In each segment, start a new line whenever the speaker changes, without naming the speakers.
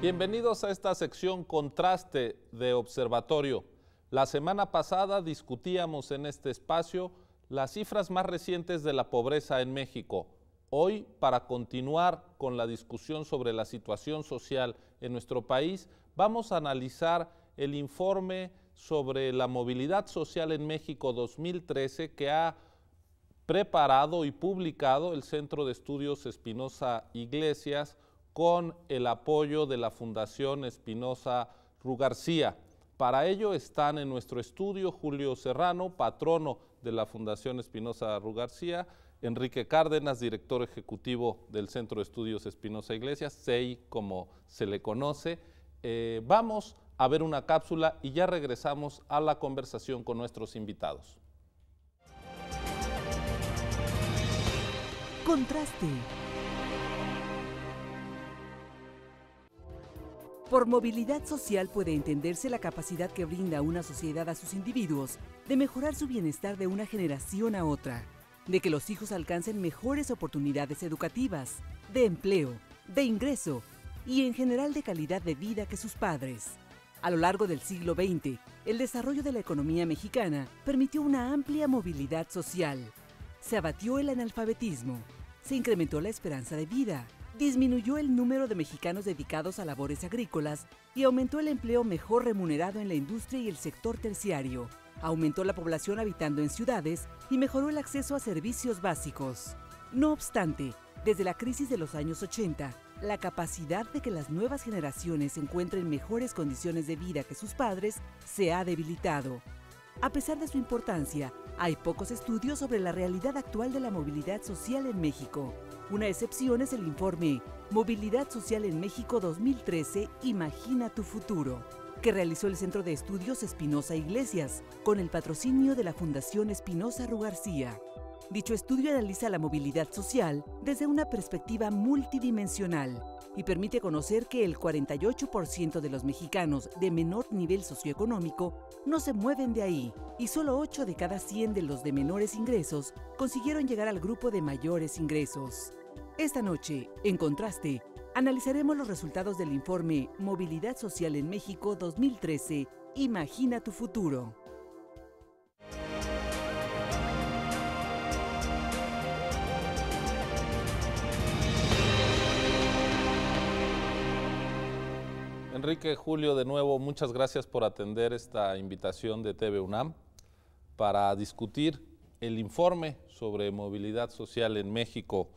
Bienvenidos a esta sección Contraste de Observatorio. La semana pasada discutíamos en este espacio las cifras más recientes de la pobreza en México. Hoy, para continuar con la discusión sobre la situación social en nuestro país, vamos a analizar el informe sobre la movilidad social en México 2013 que ha preparado y publicado el Centro de Estudios Espinosa Iglesias con el apoyo de la Fundación Espinosa Rugarcía. Para ello están en nuestro estudio Julio Serrano, patrono de la Fundación Espinosa Rugarcía, Enrique Cárdenas, director ejecutivo del Centro de Estudios Espinosa Iglesias, CEI como se le conoce. Vamos a ver una cápsula y ya regresamos a la conversación con nuestros invitados.
Contraste. Por movilidad social puede entenderse la capacidad que brinda una sociedad a sus individuos de mejorar su bienestar de una generación a otra, de que los hijos alcancen mejores oportunidades educativas, de empleo, de ingreso y en general de calidad de vida que sus padres. A lo largo del siglo XX, el desarrollo de la economía mexicana permitió una amplia movilidad social. Se abatió el analfabetismo, se incrementó la esperanza de vida, disminuyó el número de mexicanos dedicados a labores agrícolas y aumentó el empleo mejor remunerado en la industria y el sector terciario. Aumentó la población habitando en ciudades y mejoró el acceso a servicios básicos. No obstante, desde la crisis de los años 80, la capacidad de que las nuevas generaciones encuentren mejores condiciones de vida que sus padres se ha debilitado. A pesar de su importancia, hay pocos estudios sobre la realidad actual de la movilidad social en México. Una excepción es el informe Movilidad Social en México 2013, Imagina tu futuro, que realizó el Centro de Estudios Espinosa Iglesias, con el patrocinio de la Fundación Espinosa Rugarcía. Dicho estudio analiza la movilidad social desde una perspectiva multidimensional y permite conocer que el 48% de los mexicanos de menor nivel socioeconómico no se mueven de ahí y solo 8 de cada 100 de los de menores ingresos consiguieron llegar al grupo de mayores ingresos. Esta noche, en Contraste, analizaremos los resultados del informe Movilidad Social en México 2013, Imagina tu futuro.
Enrique, Julio, de nuevo, muchas gracias por atender esta invitación de TV UNAM para discutir el informe sobre movilidad social en México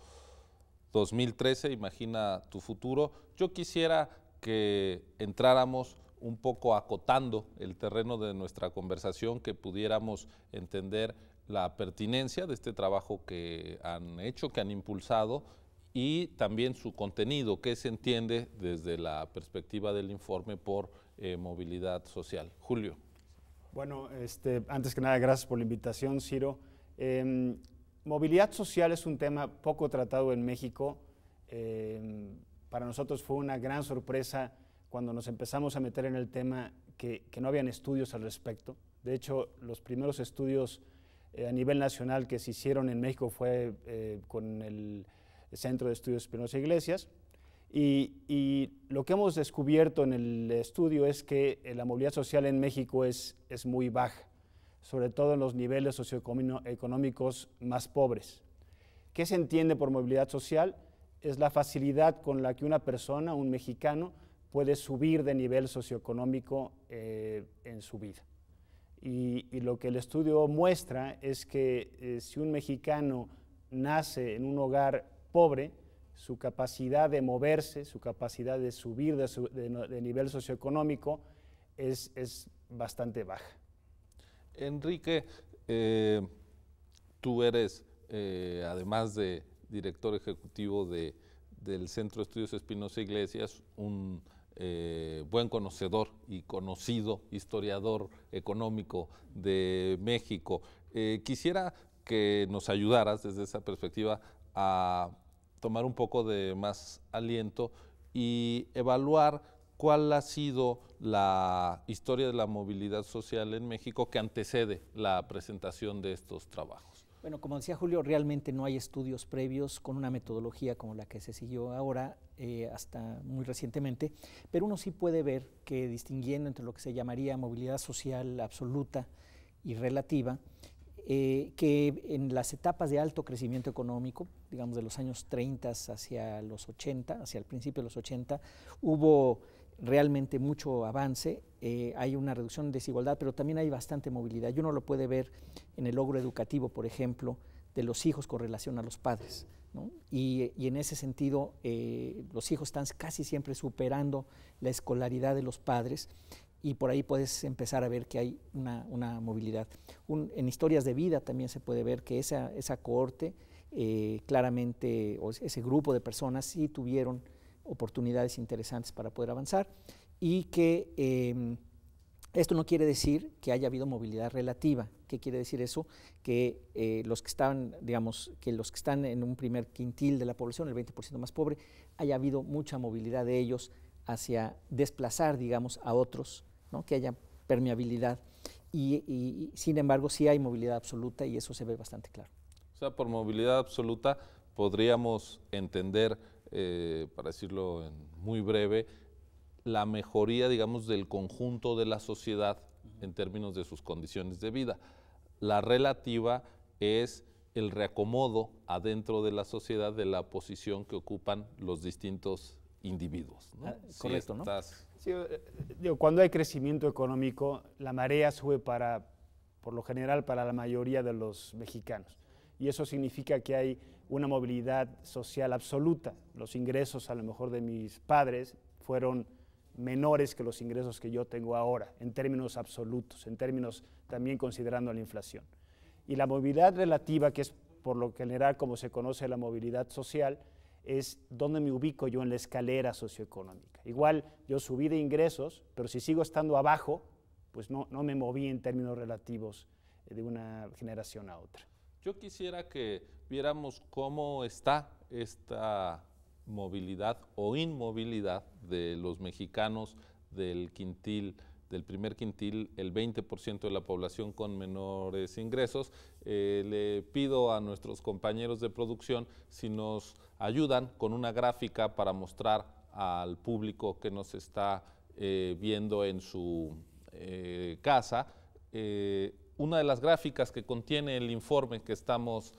2013, Imagina tu futuro. Yo quisiera que entráramos un poco acotando el terreno de nuestra conversación, que pudiéramos entender la pertinencia de este trabajo que han hecho, que han impulsado, y también su contenido, que se entiende desde la perspectiva del informe por movilidad social. Julio.
Bueno, antes que nada, gracias por la invitación, Ciro. Movilidad social es un tema poco tratado en México. Para nosotros fue una gran sorpresa cuando nos empezamos a meter en el tema que no habían estudios al respecto. De hecho, los primeros estudios a nivel nacional que se hicieron en México fue con el Centro de Estudios Espinosa Iglesias, y lo que hemos descubierto en el estudio es que la movilidad social en México es muy baja, sobre todo en los niveles socioeconómicos más pobres. ¿Qué se entiende por movilidad social? Es la facilidad con la que una persona, un mexicano, puede subir de nivel socioeconómico en su vida. Y lo que el estudio muestra es que si un mexicano nace en un hogar pobre, su capacidad de moverse, su capacidad de subir de nivel socioeconómico es bastante baja.
Enrique, tú eres, además de director ejecutivo del Centro de Estudios Espinosa Iglesias, un buen conocedor y conocido historiador económico de México. Quisiera que nos ayudaras desde esa perspectiva a tomar un poco de más aliento y evaluar cuál ha sido la historia de la movilidad social en México que antecede la presentación de estos trabajos.
Bueno, como decía Julio, realmente no hay estudios previos con una metodología como la que se siguió ahora, hasta muy recientemente, pero uno sí puede ver que distinguiendo entre lo que se llamaría movilidad social absoluta y relativa, que en las etapas de alto crecimiento económico, digamos de los años 30 hacia los 80, hacia el principio de los 80, hubo realmente mucho avance, hay una reducción de desigualdad, pero también hay bastante movilidad. Y uno lo puede ver en el logro educativo, por ejemplo, de los hijos con relación a los padres, ¿no? Y en ese sentido, los hijos están casi siempre superando la escolaridad de los padres, y por ahí puedes empezar a ver que hay una movilidad. En historias de vida también se puede ver que esa cohorte, claramente, o ese grupo de personas sí tuvieron oportunidades interesantes para poder avanzar, y que esto no quiere decir que haya habido movilidad relativa. ¿Qué quiere decir eso? Que los que están, digamos, que los que están en un primer quintil de la población, el 20% más pobre, haya habido mucha movilidad de ellos hacia desplazar, digamos, a otros, ¿no? Que haya permeabilidad, y sin embargo sí hay movilidad absoluta, y eso se ve bastante claro.
O sea, por movilidad absoluta podríamos entender, para decirlo en muy breve, la mejoría, digamos, del conjunto de la sociedad en términos de sus condiciones de vida. La relativa es el reacomodo adentro de la sociedad de la posición que ocupan los distintos individuos, ¿no?
Correcto, ¿no?
Sí, digo, cuando hay crecimiento económico, la marea sube por lo general, para la mayoría de los mexicanos. Y eso significa que hay una movilidad social absoluta. Los ingresos, a lo mejor, de mis padres fueron menores que los ingresos que yo tengo ahora, en términos absolutos, en términos también considerando la inflación. Y la movilidad relativa, que es por lo general como se conoce la movilidad social, es dónde me ubico yo en la escalera socioeconómica. Igual yo subí de ingresos, pero si sigo estando abajo, pues no me moví en términos relativos de una generación a otra.
Yo quisiera que viéramos cómo está esta movilidad o inmovilidad de los mexicanos del primer quintil, el 20% de la población con menores ingresos. Le pido a nuestros compañeros de producción si nos ayudan con una gráfica para mostrar al público que nos está viendo en su casa, una de las gráficas que contiene el informe que estamos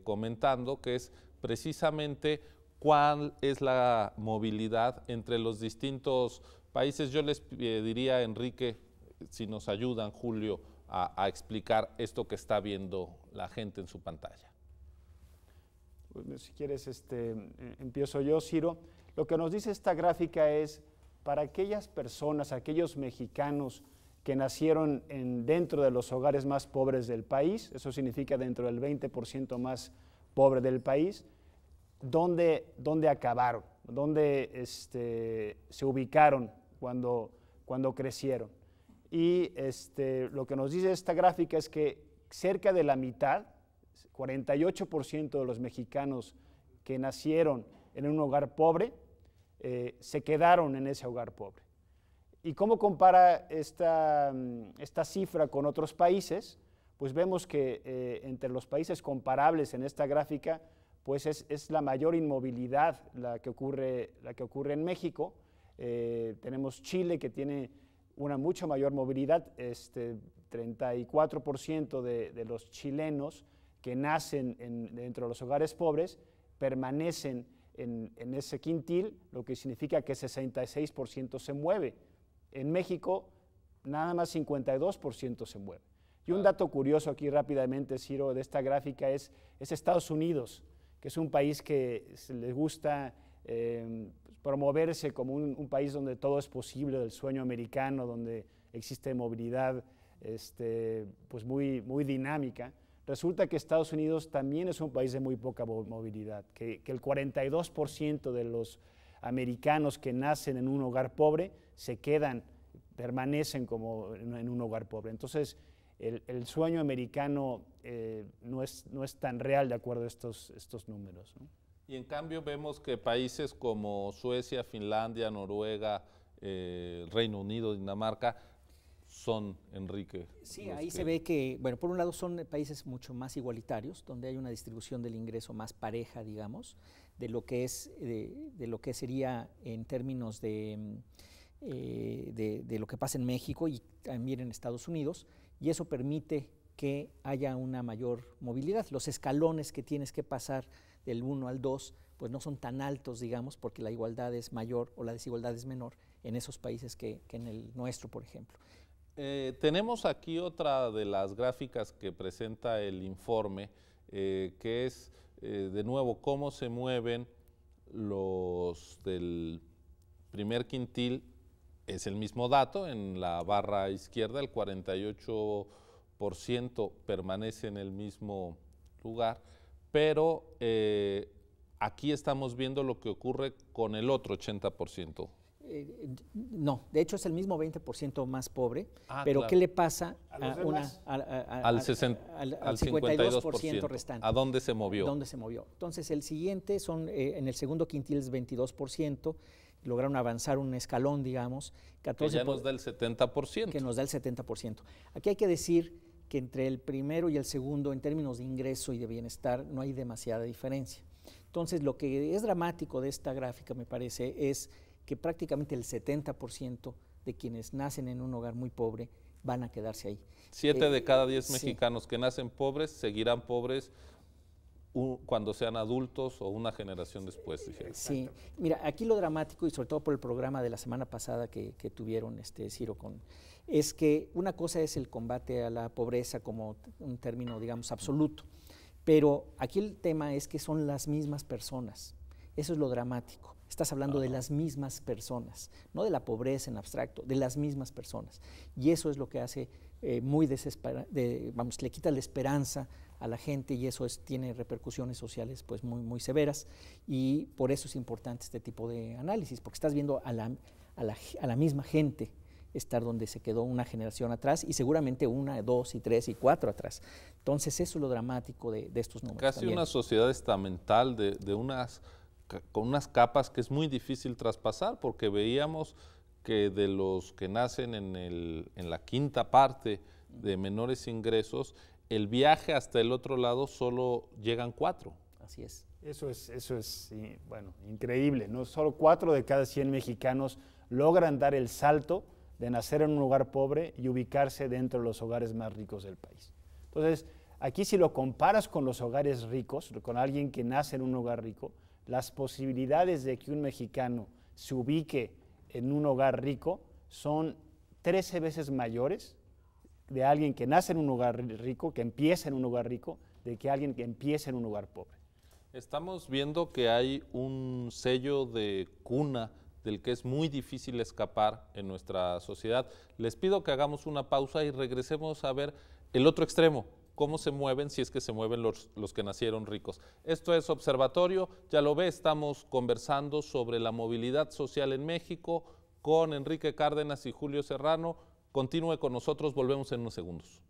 comentando, que es precisamente cuál es la movilidad entre los distintos países. Yo les pediría, Enrique, si nos ayudan, Julio, a explicar esto que está viendo la gente en su pantalla.
Bueno, si quieres, empiezo yo, Ciro. Lo que nos dice esta gráfica es para aquellas personas, aquellos mexicanos que nacieron dentro de los hogares más pobres del país, eso significa dentro del 20% más pobre del país, ¿dónde acabaron? ¿Dónde se ubicaron cuando crecieron? Y lo que nos dice esta gráfica es que cerca de la mitad, 48% de los mexicanos que nacieron en un hogar pobre, se quedaron en ese hogar pobre. ¿Y cómo compara esta cifra con otros países? Pues vemos que entre los países comparables en esta gráfica, pues es la mayor inmovilidad la que ocurre en México. Tenemos Chile, que tiene una mucho mayor movilidad, 34% de los chilenos que nacen dentro de los hogares pobres permanecen en ese quintil, lo que significa que 66% se mueve. En México, nada más 52% se mueve. Y un dato curioso aquí rápidamente, Ciro, de esta gráfica es Estados Unidos, que es un país que les gusta promoverse como un país donde todo es posible, del sueño americano, donde existe movilidad pues muy dinámica. Resulta que Estados Unidos también es un país de muy poca movilidad, que el 42% de los americanos que nacen en un hogar pobre permanecen como en un hogar pobre. Entonces, el sueño americano no es tan real de acuerdo a estos números, ¿no?
Y en cambio vemos que países como Suecia, Finlandia, Noruega, Reino Unido, Dinamarca, son, Enrique?
Sí, ahí se ve que, bueno, por un lado son países mucho más igualitarios, donde hay una distribución del ingreso más pareja, digamos, de lo que sería en términos de lo que pasa en México y también en Estados Unidos, y eso permite que haya una mayor movilidad. Los escalones que tienes que pasar del 1 al 2, pues no son tan altos, digamos, porque la igualdad es mayor o la desigualdad es menor en esos países que en el nuestro, por ejemplo.
Tenemos aquí otra de las gráficas que presenta el informe, que es, de nuevo, cómo se mueven los del primer quintil. Es el mismo dato, en la barra izquierda el 48% permanece en el mismo lugar, pero aquí estamos viendo lo que ocurre con el otro 80%.
No, de hecho es el mismo 20% más pobre, pero
claro.
¿qué le pasa
al
52% restante?
¿A dónde se movió?
¿Dónde se movió? Entonces el siguiente son, en el segundo quintil es 22%, lograron avanzar un escalón, digamos. 14%,
que ya nos da el 70%.
Que nos da el 70%. Aquí hay que decir que entre el primero y el segundo, en términos de ingreso y de bienestar, no hay demasiada diferencia. Entonces, lo que es dramático de esta gráfica, me parece, es que prácticamente el 70% de quienes nacen en un hogar muy pobre van a quedarse ahí.
7 de cada 10 mexicanos que nacen pobres seguirán pobres cuando sean adultos o una generación después.
Sí, mira, aquí lo dramático, y sobre todo por el programa de la semana pasada que tuvieron, Ciro, es que una cosa es el combate a la pobreza como un término, digamos, absoluto, pero aquí el tema es que son las mismas personas. Eso es lo dramático. Estás hablando de las mismas personas, no de la pobreza en abstracto, de las mismas personas. Y eso es lo que hace muy le quita la esperanza a la gente, y eso tiene repercusiones sociales pues muy severas, y por eso es importante este tipo de análisis, porque estás viendo a la misma gente estar donde se quedó una generación atrás, y seguramente 1, 2, 3 y 4 atrás. Entonces eso es lo dramático de estos números.
Casi también. Una sociedad estamental con unas capas que es muy difícil traspasar, porque veíamos que de los que nacen en la quinta parte de menores ingresos, el viaje hasta el otro lado solo llegan 4.
Así es.
Eso es bueno, increíble, ¿no? Solo 4 de cada 100 mexicanos logran dar el salto de nacer en un hogar pobre y ubicarse dentro de los hogares más ricos del país. Entonces, aquí si lo comparas con los hogares ricos, con alguien que nace en un hogar rico, las posibilidades de que un mexicano se ubique en un hogar rico son 13 veces mayores de alguien que nace en un hogar rico, que empieza en un hogar rico, de que alguien que empieza en un hogar pobre.
Estamos viendo que hay un sello de cuna del que es muy difícil escapar en nuestra sociedad. Les pido que hagamos una pausa y regresemos a ver el otro extremo, cómo se mueven, si es que se mueven los que nacieron ricos. Esto es Observatorio, ya lo ve, estamos conversando sobre la movilidad social en México con Enrique Cárdenas y Julio Serrano. Continúe con nosotros, volvemos en unos segundos.